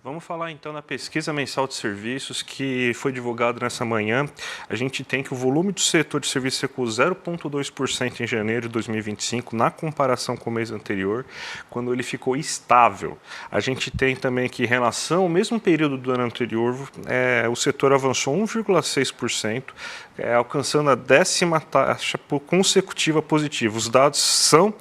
Vamos falar então da pesquisa mensal de serviços que foi divulgada nessa manhã. A gente tem que o volume do setor de serviços recuou 0,2% em janeiro de 2025, na comparação com o mês anterior, quando ele ficou estável. A gente tem também que, em relação ao mesmo período do ano anterior, o setor avançou 1,6%, alcançando a 10ª taxa consecutiva positiva. Os dados são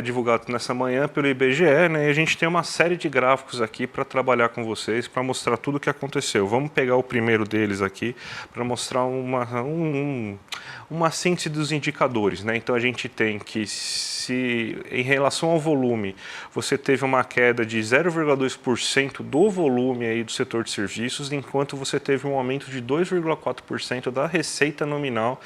divulgado nessa manhã pelo IBGE, né? E a gente tem uma série de gráficos aqui para trabalhar com vocês, para mostrar tudo o que aconteceu. Vamos pegar o primeiro deles aqui para mostrar uma síntese dos indicadores, né? Então a gente tem que, se em relação ao volume, você teve uma queda de 0,2% do volume aí do setor de serviços, enquanto você teve um aumento de 2,4% da receita nominal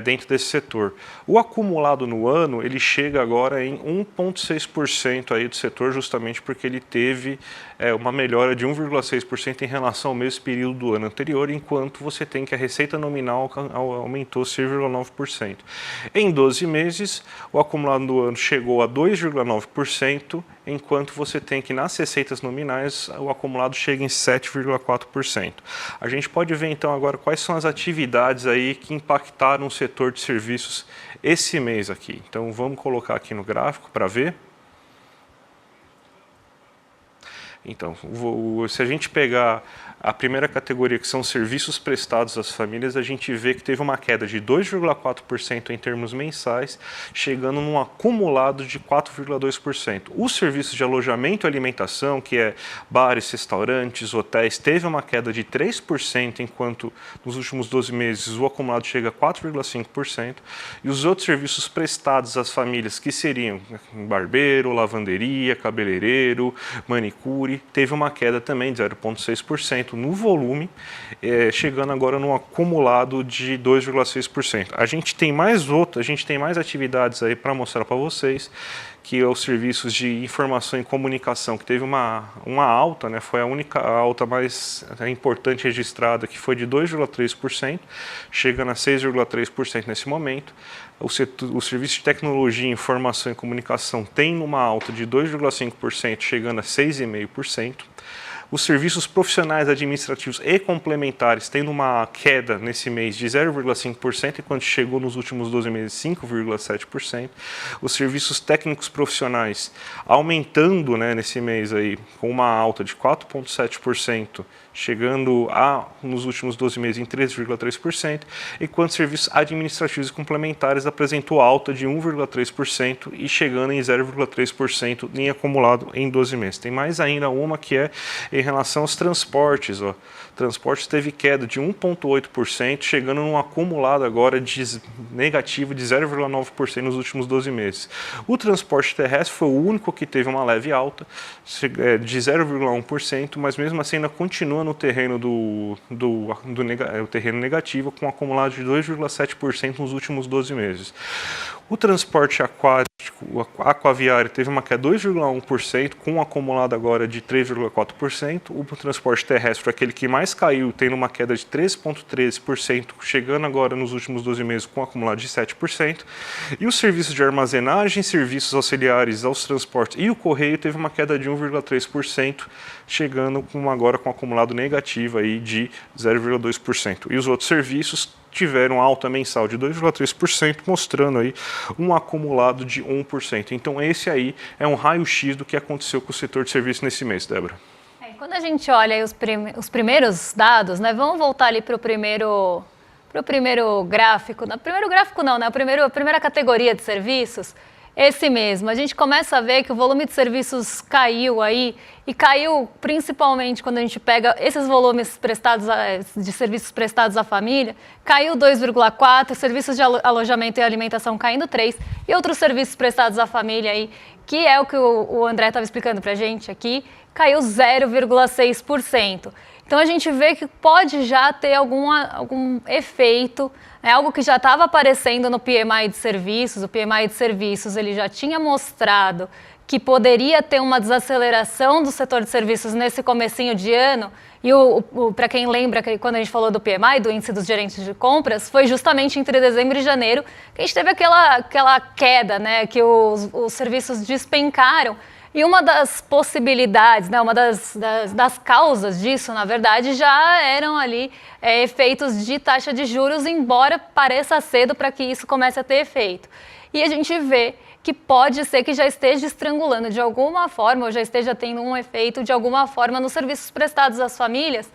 dentro desse setor. O acumulado no ano, ele chega agora em 1,6% aí do setor, justamente porque ele teve uma melhora de 1,6% em relação ao mesmo período do ano anterior, enquanto você tem que a receita nominal aumentou 6,9%. Em 12 meses, o acumulado do ano chegou a 2,9%, enquanto você tem que nas receitas nominais o acumulado chega em 7,4%. A gente pode ver então agora quais são as atividades aí que impactaram o setor de serviços esse mês aqui. Então vamos colocar aqui no gráfico para ver. Então, se a gente pegar a primeira categoria, que são serviços prestados às famílias, a gente vê que teve uma queda de 2,4% em termos mensais, chegando num acumulado de 4,2%. Os serviços de alojamento e alimentação, que é bares, restaurantes, hotéis, teve uma queda de 3%, enquanto nos últimos 12 meses o acumulado chega a 4,5%. E os outros serviços prestados às famílias, que seriam barbeiro, lavanderia, cabeleireiro, manicure, teve uma queda também de 0,6% no volume, chegando agora num acumulado de 2,6%. A gente tem mais atividades aí para mostrar para vocês, que é os serviços de informação e comunicação, que teve uma alta, né? Foi a única alta mais importante registrada, que foi de 2,3%, chegando a 6,3% nesse momento. O serviço de tecnologia, informação e comunicação tem uma alta de 2,5%, chegando a 6,5%. Os serviços profissionais administrativos e complementares tendo uma queda nesse mês de 0,5%, enquanto chegou nos últimos 12 meses 5,7%. Os serviços técnicos profissionais aumentando, né, nesse mês aí, com uma alta de 4,7%, chegando nos últimos 12 meses em 3,3%, enquanto serviços administrativos e complementares apresentou alta de 1,3% e chegando em 0,3% em acumulado em 12 meses. Tem mais ainda uma que é em relação aos transportes. Transportes teve queda de 1,8%, chegando num acumulado agora negativo de 0,9% nos últimos 12 meses. O transporte terrestre foi o único que teve uma leve alta de 0,1%, mas mesmo assim ainda continua no terreno terreno negativo, com um acumulado de 2,7% nos últimos 12 meses. O transporte aquático, aquaviário, teve uma queda de 2,1%, com um acumulado agora de 3,4%. O transporte terrestre foi aquele que mais caiu, tendo uma queda de 3,13%, chegando agora nos últimos 12 meses com um acumulado de 7%. E o serviço de armazenagem, serviços auxiliares aos transportes e o correio teve uma queda de 1,3%, chegando agora com um acumulado negativo aí de 0,2%. E os outros serviços tiveram alta mensal de 2,3%, mostrando aí um acumulado de 1%. Então esse aí é um raio-x do que aconteceu com o setor de serviços nesse mês, Débora. Quando a gente olha aí os primeiros dados, né, vamos voltar ali para o primeiro gráfico. No primeiro gráfico não, né, a primeira categoria de serviços. Esse mesmo, a gente começa a ver que o volume de serviços caiu aí, e caiu principalmente quando a gente pega esses volumes de serviços prestados à família, caiu 2,4%, serviços de alojamento e alimentação caindo 3%, e outros serviços prestados à família aí, que é o que o André estava explicando para a gente aqui, caiu 0,6%. Então a gente vê que pode já ter algum efeito, né, algo que já estava aparecendo no PMI de serviços. O PMI de serviços ele já tinha mostrado que poderia ter uma desaceleração do setor de serviços nesse comecinho de ano. E para quem lembra, que quando a gente falou do PMI, do índice dos gerentes de compras, foi justamente entre dezembro e janeiro que a gente teve aquela queda, né, que os serviços despencaram. E uma das possibilidades, né, uma das causas disso, na verdade, já eram ali efeitos de taxa de juros, embora pareça cedo para que isso comece a ter efeito. E a gente vê que pode ser que já esteja estrangulando de alguma forma, ou já esteja tendo um efeito de alguma forma nos serviços prestados às famílias,